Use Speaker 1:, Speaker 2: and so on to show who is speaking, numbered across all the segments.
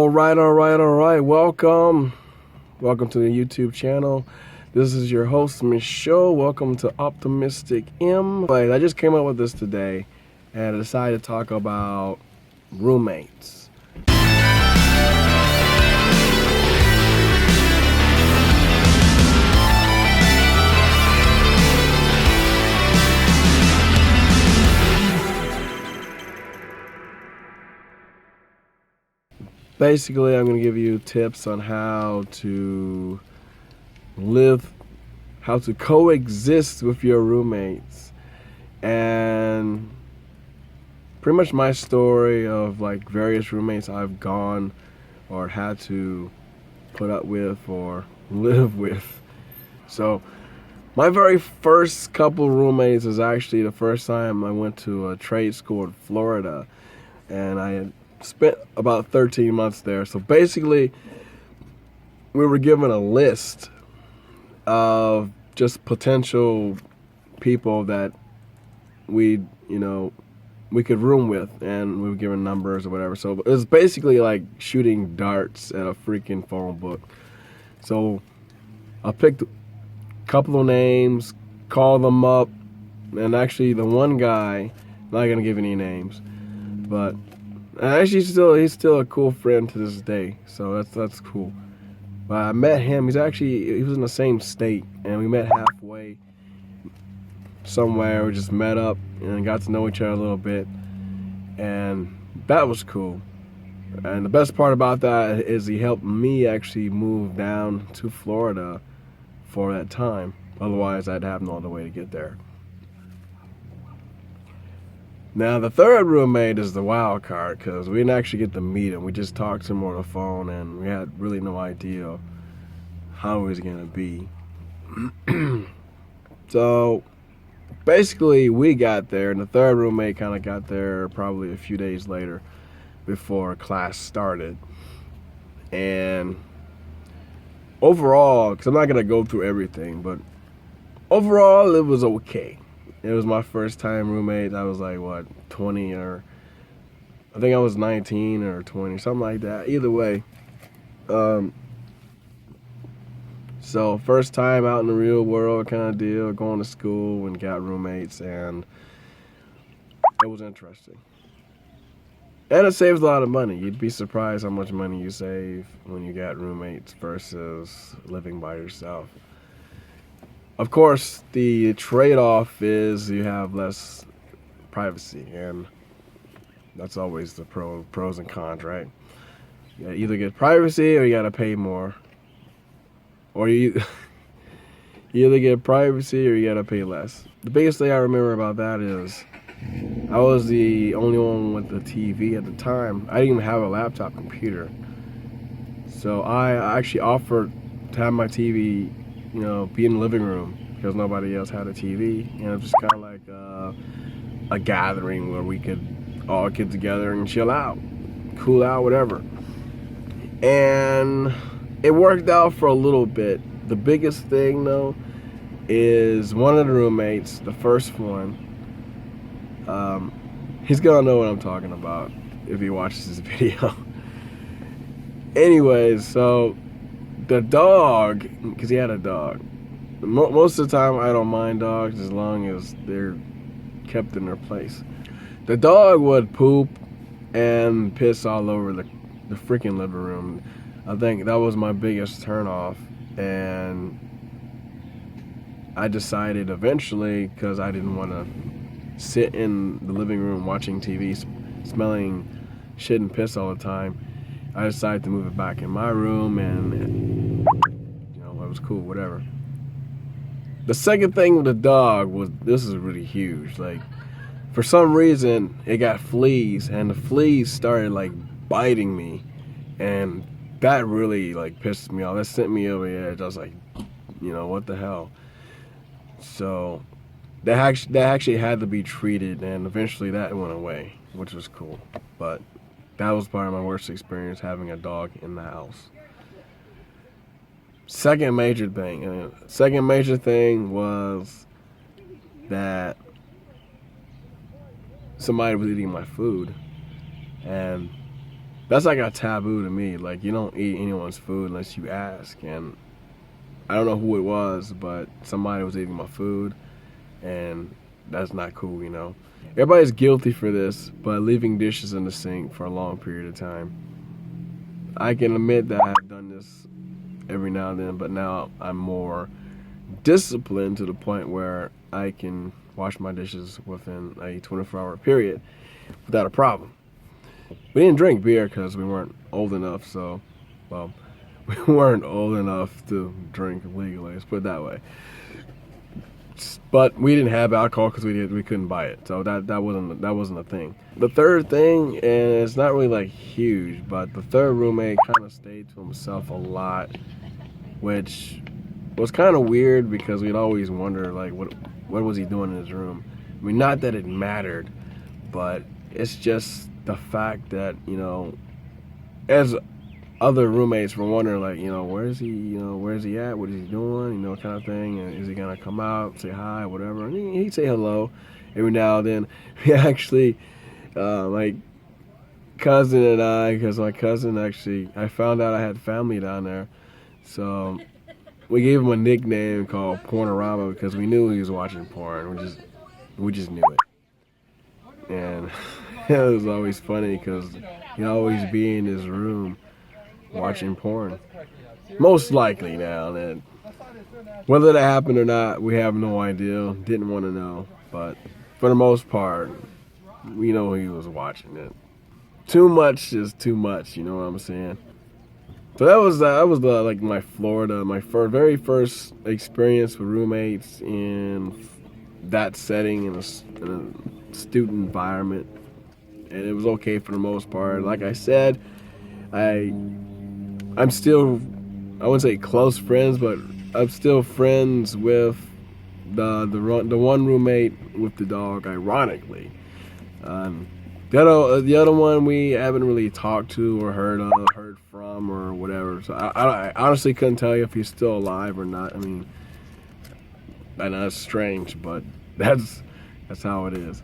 Speaker 1: All right. Welcome to the YouTube channel. This is your host, Michelle. Welcome to Optimistic M. But I just came up with this today, and I decided to talk about roommates. Basically, I'm going to give you tips on how to coexist with your roommates, and pretty much my story of like various roommates I've gone or had to put up with or live with. So my very first couple roommates is actually the first time I went to a trade school in Florida, and I had spent about 13 months there. So basically, we were given a list of just potential people that we could room with, and we were given numbers or whatever. So it was basically like shooting darts at a freaking phone book. So I picked a couple of names, called them up, and actually the one guy, not gonna give any names, but actually he's still a cool friend to this day. So that's cool. But I met him. He was in the same state, and we met halfway somewhere. We just met up and got to know each other a little bit, and that was cool. And the best part about that is he helped me actually move down to Florida for that time. Otherwise, I'd have no other way to get there. Now, the third roommate is the wild card, because we didn't actually get to meet him. We just talked to him on the phone, and we had really no idea how he was going to be. So basically, we got there, and the third roommate kind of got there probably a few days later before class started. And overall, because I'm not going to go through everything, but overall, it was okay. It was my first time roommate. I was like, 20, or I think I was 19 or 20, something like that. Either way. So first time out in the real world kind of deal, going to school and got roommates, and it was interesting. And it saves a lot of money. You'd be surprised how much money you save when you got roommates versus living by yourself. Of course, the trade-off is you have less privacy, and that's always the pros and cons, right? You either get privacy or you gotta pay more, or you either get privacy or you gotta pay less. The biggest thing I remember about that is I was the only one with the TV at the time. I didn't even have a laptop computer, so I actually offered to have my TV be in the living room because nobody else had a TV, and it was just kind of like a gathering where we could all get together and chill out, cool out, whatever. And it worked out for a little bit. The biggest thing though is one of the roommates, the first one, he's gonna know what I'm talking about if he watches this video. Anyways, so the dog, because he had a dog. Most of the time, I don't mind dogs as long as they're kept in their place. The dog would poop and piss all over the freaking living room. I think that was my biggest turnoff, and I decided eventually, because I didn't want to sit in the living room watching TV, smelling shit and piss all the time, I decided to move it back in my room, and it was cool, whatever. The second thing with the dog was, this is really huge. Like, for some reason, it got fleas, and the fleas started like biting me, and that really like pissed me off. That sent me over the edge. I was like, what the hell? So that actually had to be treated, and eventually that went away, which was cool. But that was probably my worst experience, having a dog in the house. Second major thing was that somebody was eating my food, and that's like a taboo to me. Like, you don't eat anyone's food unless you ask. And I don't know who it was, but somebody was eating my food, and that's not cool, you know. Everybody's guilty for this, but leaving dishes in the sink for a long period of time. I can admit that I've done this every now and then, but now I'm more disciplined to the point where I can wash my dishes within a 24-hour period without a problem. We didn't drink beer because we weren't old enough, so, well, we weren't old enough to drink legally, let's put it that way. But we didn't have alcohol because we couldn't buy it, so that wasn't a thing. The third thing, and it's not really like huge, but the third roommate kind of stayed to himself a lot, which was kind of weird because we'd always wonder like what was he doing in his room. I mean, not that it mattered, but it's just the fact that, you know, as other roommates were wondering, like, you know, where's he at? What is he doing? You know, kind of thing. And is he gonna come out, say hi, whatever? And he'd say hello every now and then. We actually, my cousin and I, because my cousin actually, I found out I had family down there, so we gave him a nickname called Pornorama because we knew he was watching porn. We just knew it, and it was always funny because he'd always be in his room watching porn. Most likely now, and whether that happened or not, we have no idea. Didn't want to know, but for the most part, we know he was watching it. Too much is too much, you know what I'm saying? So that was like my Florida, my very first experience with roommates in that setting in a student environment, and it was okay for the most part. Like I said, I'm still, I wouldn't say close friends, but I'm still friends with the one roommate with the dog, ironically. The other one we haven't really talked to or heard from or whatever. So I honestly couldn't tell you if he's still alive or not. I mean, I know it's strange, but that's how it is.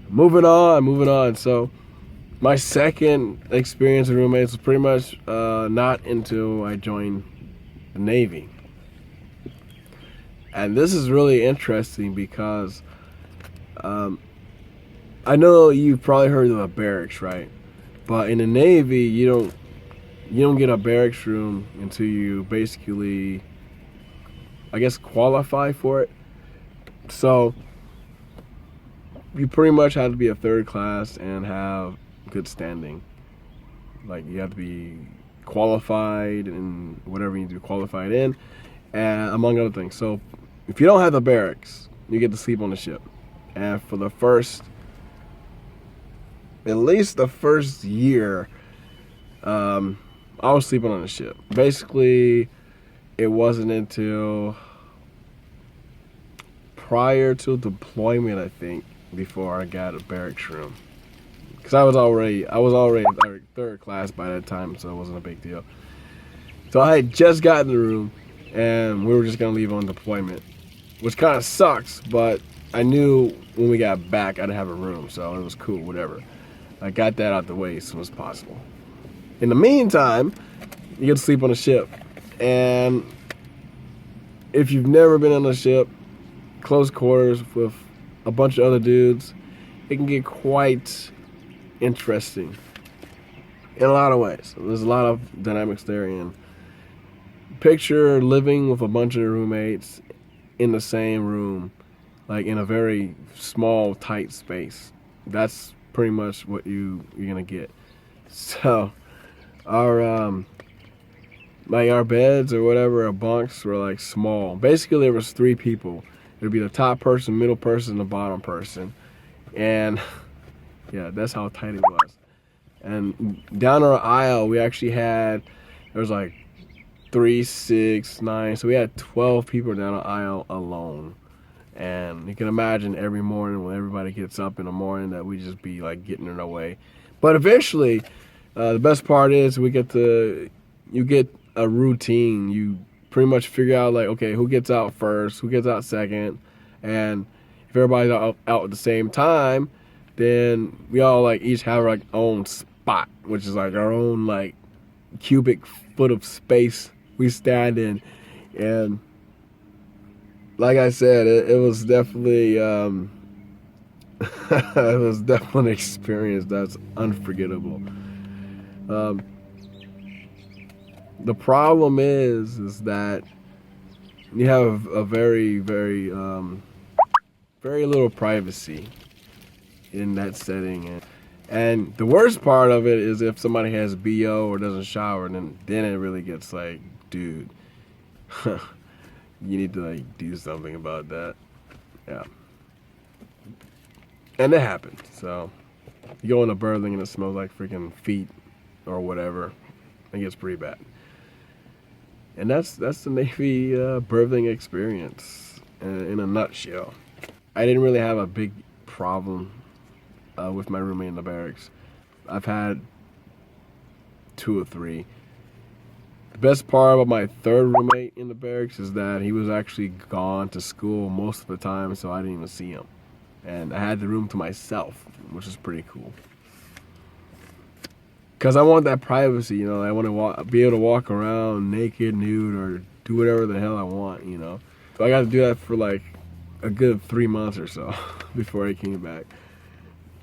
Speaker 1: Moving on. So my second experience with roommates was pretty much not until I joined the Navy. And this is really interesting because I know you've probably heard of a barracks, right? But in the Navy, you don't get a barracks room until you basically, I guess, qualify for it. So you pretty much have to be a third class and have good standing. Like, you have to be qualified in whatever you need to be qualified in, and among other things. So if you don't have the barracks, you get to sleep on the ship. And for at least the first year, I was sleeping on the ship. Basically, it wasn't until prior to deployment, I think, before I got a barracks room. Because I was already third class by that time, so it wasn't a big deal. So I had just gotten the room, and we were just gonna leave on deployment, which kind of sucks. But I knew when we got back, I'd have a room, so it was cool, whatever. I got that out the way as soon as possible. In the meantime, you get to sleep on a ship, and if you've never been on a ship, close quarters with a bunch of other dudes, it can get quite interesting in a lot of ways. There's a lot of dynamics there. And picture living with a bunch of roommates in the same room, like in a very small, tight space. That's pretty much what you're gonna get. So our beds or whatever, our bunks were like small. Basically, there was 3 people. It would be the top person, middle person, the bottom person, and yeah, that's how tight it was. And down our aisle, we actually had, there was like 3, 6, 9, so we had 12 people down the aisle alone. And you can imagine every morning when everybody gets up in the morning that we just be like getting in our way. But eventually, the best part is you get a routine. You pretty much figure out like, okay, who gets out first, who gets out second, and if everybody's out at the same time, then we all like each have our like own spot spot, which is like our own like cubic foot of space we stand in. And like I said, it was definitely it was definitely an experience that's unforgettable. Um, the problem is that you have a very little privacy in that setting, and the worst part of it is if somebody has BO or doesn't shower, then it really gets like, dude, you need to like do something about that. Yeah, and it happened. So you go into birthing and it smells like freaking feet or whatever. It gets pretty bad. And that's the Navy birthing experience in a nutshell. I didn't really have a big problem with my roommate in the barracks. I've had 2 or 3. The best part about my third roommate in the barracks is that he was actually gone to school most of the time, so I didn't even see him. And I had the room to myself, which is pretty cool. Because I want that privacy, you know. I want to be able to walk around naked, nude, or do whatever the hell I want, you know. So I got to do that for like a good 3 months or so before I came back.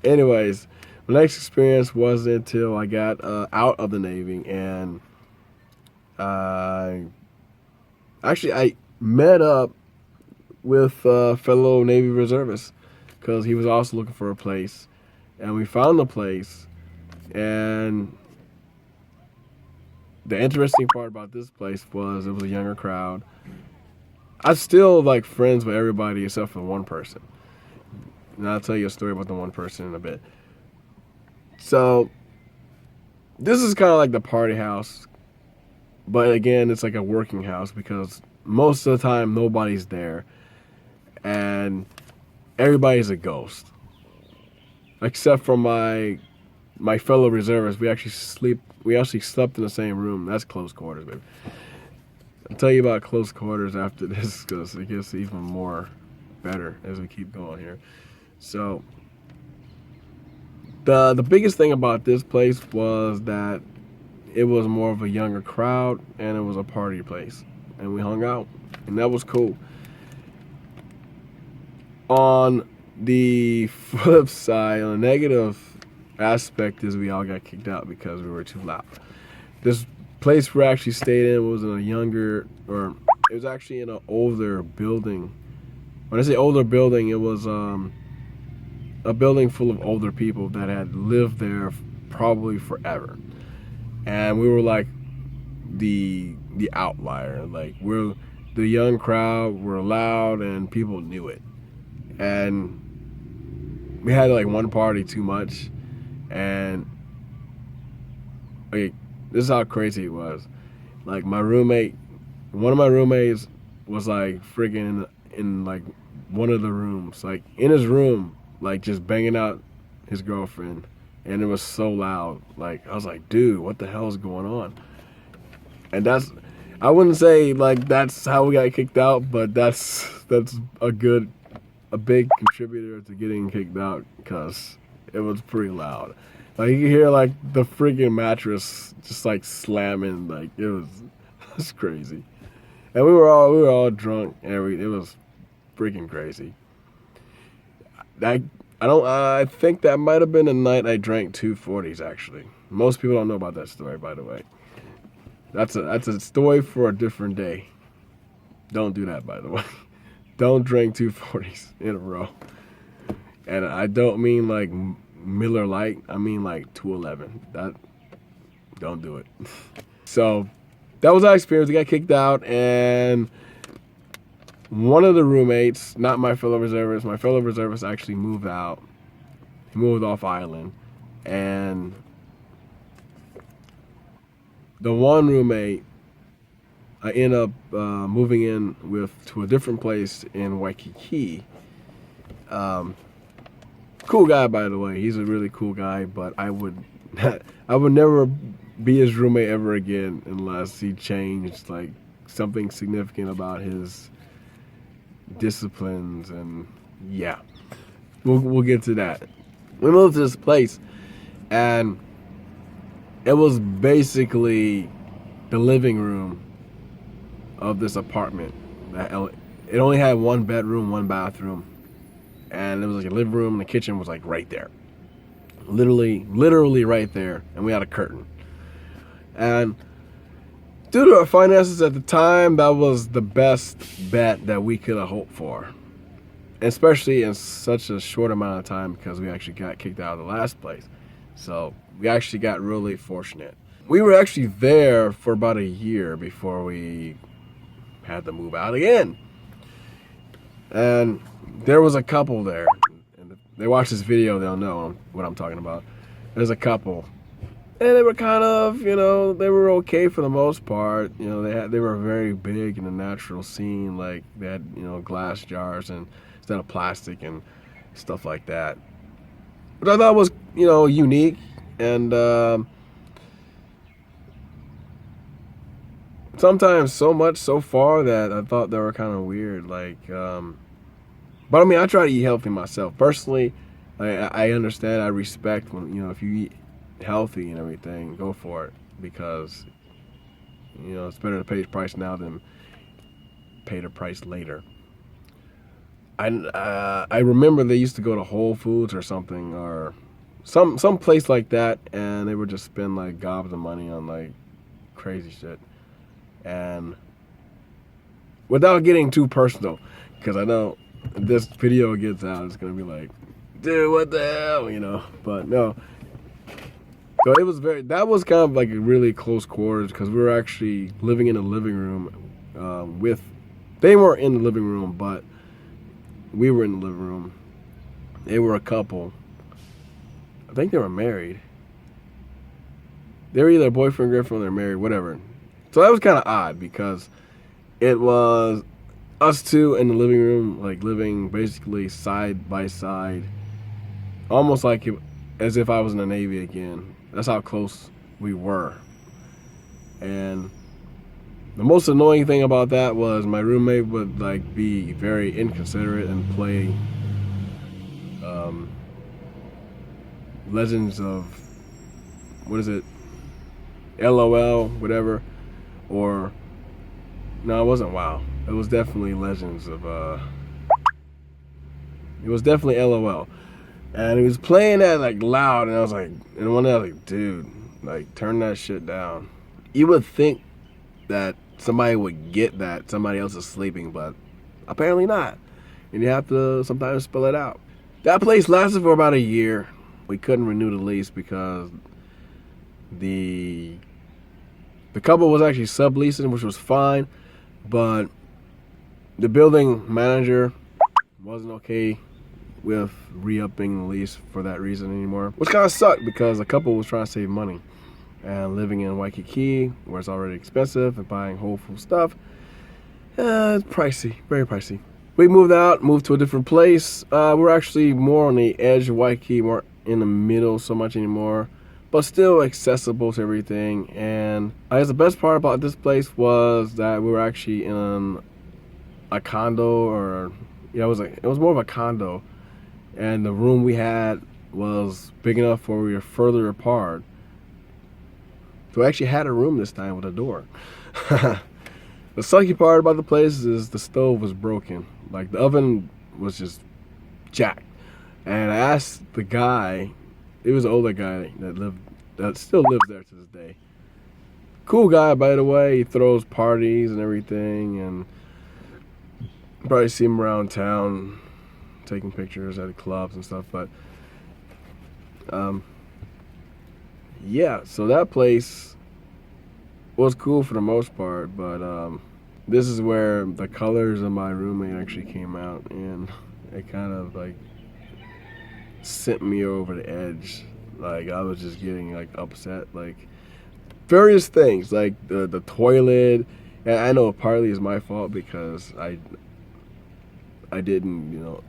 Speaker 1: Anyways, my next experience wasn't until I got out of the Navy, and actually I met up with a fellow Navy reservist because he was also looking for a place, and we found the place. And the interesting part about this place was it was a younger crowd. I'm still like friends with everybody except for one person. And I'll tell you a story about the one person in a bit. So this is kind of like the party house, but again, it's like a working house because most of the time nobody's there and everybody's a ghost. Except for my fellow reservists. We actually slept in the same room. That's close quarters, baby. I'll tell you about close quarters after this because it gets even more better as we keep going here. So the biggest thing about this place was that it was more of a younger crowd and it was a party place, and we hung out, and that was cool. On the flip side, on the negative aspect is we all got kicked out because we were too loud. This place we actually stayed in was in it was actually in an older building. When I say older building, it was a building full of older people that had lived there probably forever. And we were like the outlier. Like we're the young crowd, we're loud, and people knew it. And we had like one party too much. And okay, this is how crazy it was. Like one of my roommates was like freaking in like one of the rooms, like in his room, like just banging out his girlfriend, and it was so loud. Like I was like, dude, what the hell is going on? And I wouldn't say like that's how we got kicked out, but that's a big contributor to getting kicked out because it was pretty loud. Like you could hear like the freaking mattress just like slamming. Like it was crazy. And we were all drunk, and it was freaking crazy. I think that might have been the night I drank 240s actually. Most people don't know about that story, by the way. That's a story for a different day. Don't do that, by the way. Don't drink 240s in a row. And I don't mean like Miller Lite. I mean like 211. Don't do it. So that was our experience. We got kicked out, and one of the roommates, not my fellow reservist actually moved out. He moved off island, and the one roommate I ended up moving in to a different place in Waikiki. Cool guy, by the way. He's a really cool guy, but I would never be his roommate ever again unless he changed like something significant about his disciplines, and yeah, we'll get to that. We moved to this place, and It was basically the living room of this apartment. It only had one bedroom, one bathroom, and it was like a living room, and the kitchen was like right there, literally right there, and we had a curtain. And due to our finances at the time, that was the best bet that we could have hoped for, especially in such a short amount of time, because we actually got kicked out of the last place. So we actually got really fortunate. We were actually there for about a year before we had to move out again. And there was a couple there. And if they watch this video, they'll know what I'm talking about. There's a couple. And they were kind of, they were okay for the most part. They were very big in the natural scene. Like they had, glass jars and instead of plastic and stuff like that. Which I thought was, unique. And sometimes so far that I thought they were kind of weird. But I mean, I try to eat healthy myself. Personally, I understand, I respect when, if you eat healthy and everything, go for it, because it's better to pay the price now than pay the price later. I remember they used to go to Whole Foods or something, or some place like that, and they would just spend like gobs of money on like crazy shit. And without getting too personal, because I know if this video gets out, it's gonna be like, dude, what the hell, But no. So that was kind of like a really close quarters, because we were actually living in a living room they weren't in the living room, but we were in the living room. They were a couple. I think they were married. They were either boyfriend, girlfriend, or married, whatever. So that was kind of odd, because it was us two in the living room, like living basically side by side, almost like as if I was in the Navy again. That's how close we were. And the most annoying thing about that was my roommate would like be very inconsiderate and play Legends of, what is it, LOL, whatever, or no, it wasn't WoW. It was definitely Legends of it was definitely LOL. And he was playing that like loud, and I was like, and one day I was like, dude, like turn that shit down. You would think that somebody would get that somebody else is sleeping, but apparently not. And you have to sometimes spell it out. That place lasted for about a year. We couldn't renew the lease because the couple was actually subleasing, which was fine, but the building manager wasn't okay with re-upping the lease for that reason anymore, which kind of sucked, because the couple was trying to save money, and living in Waikiki, where it's already expensive, and buying Whole Foods stuff, it's pricey, very pricey. We moved to a different place. We're actually more on the edge of Waikiki, more in the middle so much anymore, but still accessible to everything. And I guess the best part about this place was that we were actually in a condo, or it was more of a condo, and the room we had was big enough where we were further apart. So we actually had a room this time with a door. The sucky part about the place is the stove was broken. Like the oven was just jacked. And I asked the guy, it was an older guy that still lives there to this day. Cool guy, by the way. He throws parties and everything, and you probably see him around town taking pictures at the clubs and stuff. But yeah, so that place was cool for the most part, but this is where the colors of my roommate actually came out, and it kind of like sent me over the edge. Like I was just getting like upset, like various things, like the toilet. And I know partly is my fault because I didn't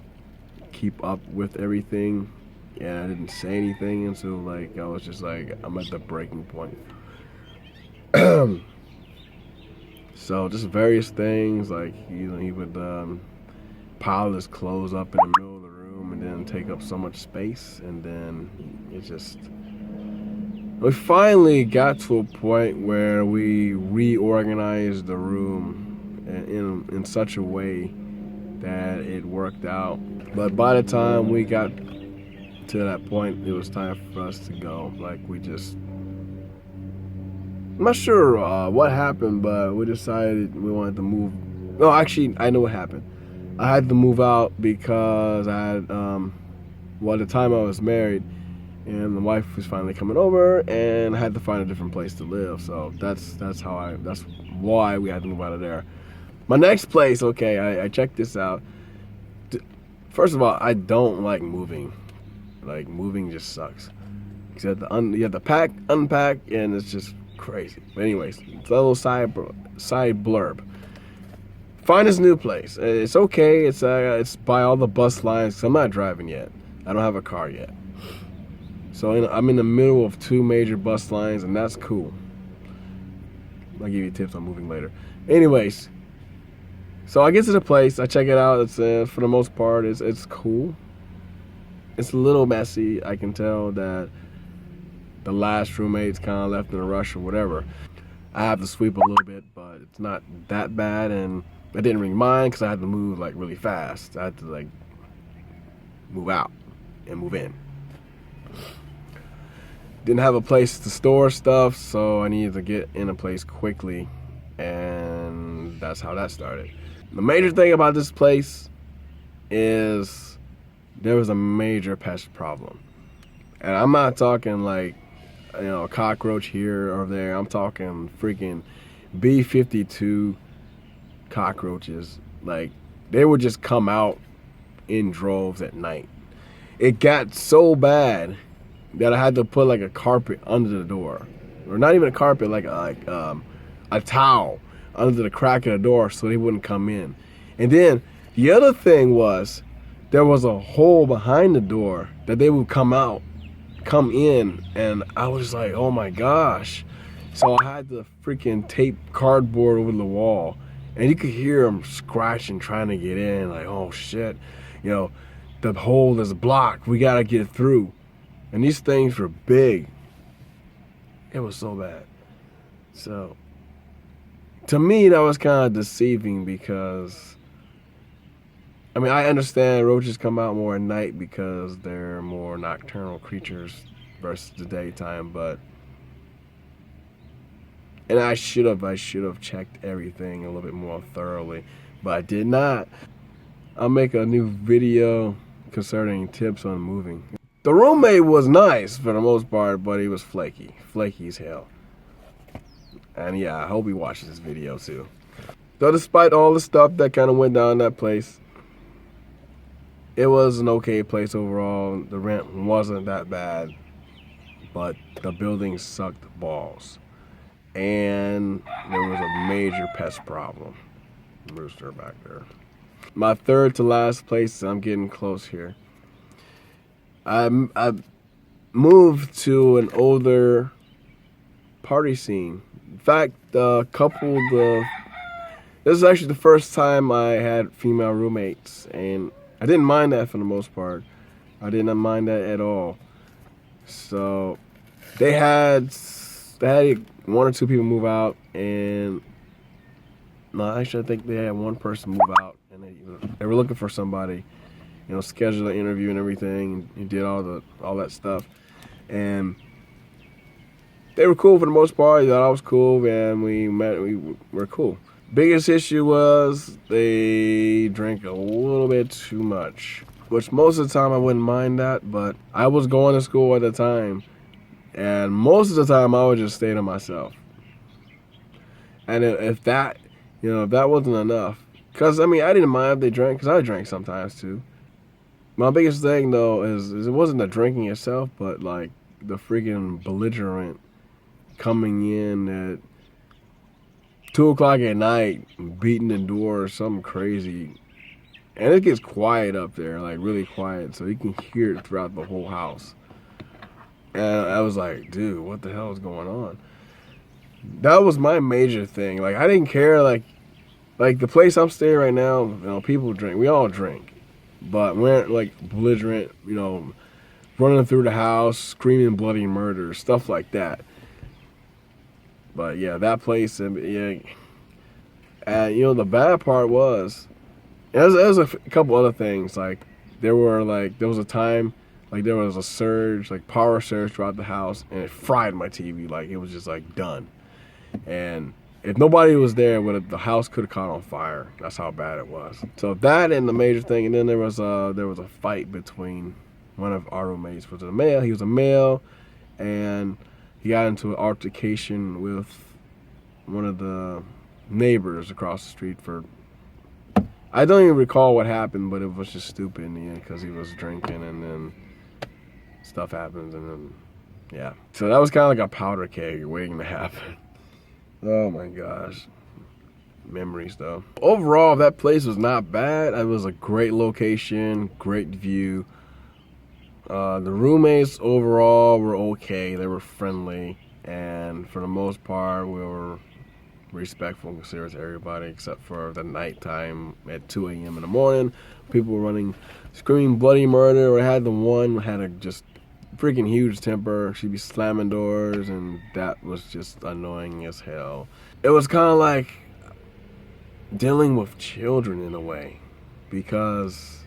Speaker 1: keep up with everything, and I didn't say anything, and so like I was just like, I'm at the breaking point. So just various things, like he would pile his clothes up in the middle of the room and then take up so much space, and then it just We finally got to a point where we reorganized the room in such a way that it worked out. But by the time we got to that point, it was time for us to go. Like, I'm not sure what happened, but we decided we wanted to move. No, actually, I know what happened. I had to move out because I had, well, at the time I was married, and the wife was finally coming over, and I had to find a different place to live. So that's why we had to move out of there. My next place, okay, I checked this out. First of all, I don't like moving. Like, moving just sucks. You have to pack, unpack, and it's just crazy. But anyways, it's a little side blurb. Find this new place. It's okay. It's by all the bus lines. 'Cause I'm not driving yet. I don't have a car yet. So I'm in the middle of 2 major bus lines, and that's cool. I'll give you tips on moving later. Anyways, so I get to the place. I check it out. It's for the most part, it's cool. It's a little messy. I can tell that the last roommate's kind of left in a rush or whatever. I have to sweep a little bit, but it's not that bad, and I didn't really mind because I had to move like really fast. I had to like move out and move in. Didn't have a place to store stuff, so I needed to get in a place quickly, and that's how that started. The major thing about this place is there was a major pest problem. And I'm not talking like, a cockroach here or there. I'm talking freaking B-52 cockroaches. Like, they would just come out in droves at night. It got so bad that I had to put like a carpet under the door, or not even a carpet, like a towel under the crack of the door so they wouldn't come in. And then the other thing was there was a hole behind the door that they would come in, and I was like, oh my gosh. So I had to freaking tape cardboard over the wall, and you could hear them scratching trying to get in, like, oh shit, the hole is blocked, we gotta get through. And these things were big. It was so bad. So, to me, that was kind of deceiving because, I understand roaches come out more at night because they're more nocturnal creatures versus the daytime, and I should have checked everything a little bit more thoroughly, but I did not. I'll make a new video concerning tips on moving. The roommate was nice for the most part, but he was flaky as hell. And yeah, I hope he watches this video too. So despite all the stuff that kind of went down in that place, it was an okay place overall. The rent wasn't that bad, but the building sucked balls. And there was a major pest problem. Rooster back there. My third to last place, I'm getting close here. I moved to an older party scene. In fact, this is actually the first time I had female roommates, and I didn't mind that for the most part. I did not mind that at all. So they had 1 or 2 people move out, and no, actually I think they had 1 person move out, and they were looking for somebody. Scheduled an interview and everything, and did all that stuff. And they were cool for the most part. They thought I was cool, and we met. We were cool. Biggest issue was they drank a little bit too much, which most of the time I wouldn't mind that, but I was going to school at the time, and most of the time I would just stay to myself. And if that wasn't enough, because I didn't mind if they drank, because I drank sometimes too. My biggest thing though is it wasn't the drinking itself, but like the freaking belligerent coming in at 2 o'clock at night, beating the door or something crazy. And it gets quiet up there, like really quiet, so you can hear it throughout the whole house. And I was like, dude, what the hell is going on? That was my major thing. Like, I didn't care, like the place I'm staying right now, people drink. We all drink. But we're like belligerent, running through the house, screaming bloody murder, stuff like that. But yeah, that place, and yeah, and you know the bad part was, there was a couple other things. Like there was a time, like there was a surge, like power surge throughout the house, and it fried my TV. Like it was just like done. And if nobody was there, the house could have caught on fire. That's how bad it was. So that and the major thing, and then there was a fight between one of our roommates was a male. He was a male, and he got into an altercation with one of the neighbors across the street for. I don't even recall what happened, but it was just stupid in the end because he was drinking, and then stuff happens, and then yeah. So that was kind of like a powder keg waiting to happen. Oh my gosh. Memories though. Overall, that place was not bad. It was a great location, great view. The roommates overall were okay. They were friendly, and for the most part, we were respectful and considerate to everybody, except for the nighttime at 2 a.m. in the morning. People were running, screaming bloody murder. We had the one had a just freaking huge temper. She'd be slamming doors, and that was just annoying as hell. It was kind of like dealing with children in a way, because,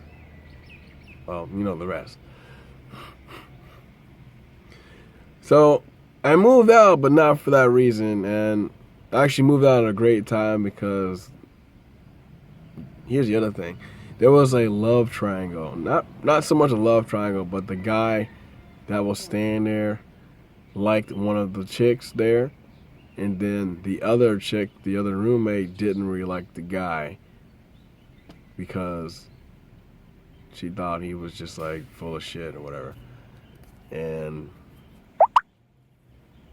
Speaker 1: well, you know the rest. So I moved out, but not for that reason, and I actually moved out at a great time because here's the other thing. There was a love triangle. Not so much a love triangle, but the guy that was staying there liked one of the chicks there, and then the other chick, the other roommate, didn't really like the guy because she thought he was just like full of shit or whatever. And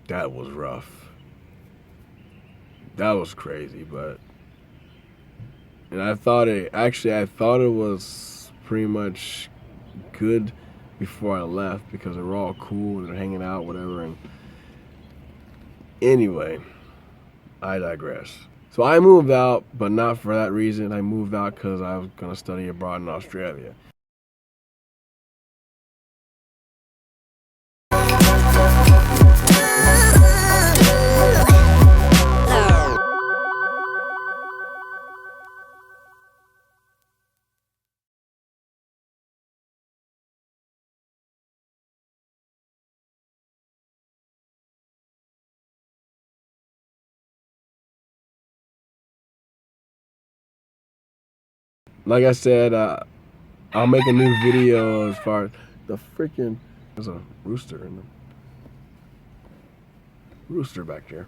Speaker 1: that was rough. That was crazy, and I thought it was pretty much good before I left because they were all cool and they're hanging out, whatever. And anyway, I digress. So I moved out, but not for that reason. I moved out because I was going to study abroad in Australia. Like I said, I'll make a new video as far as the freaking. There's a rooster in the rooster back here.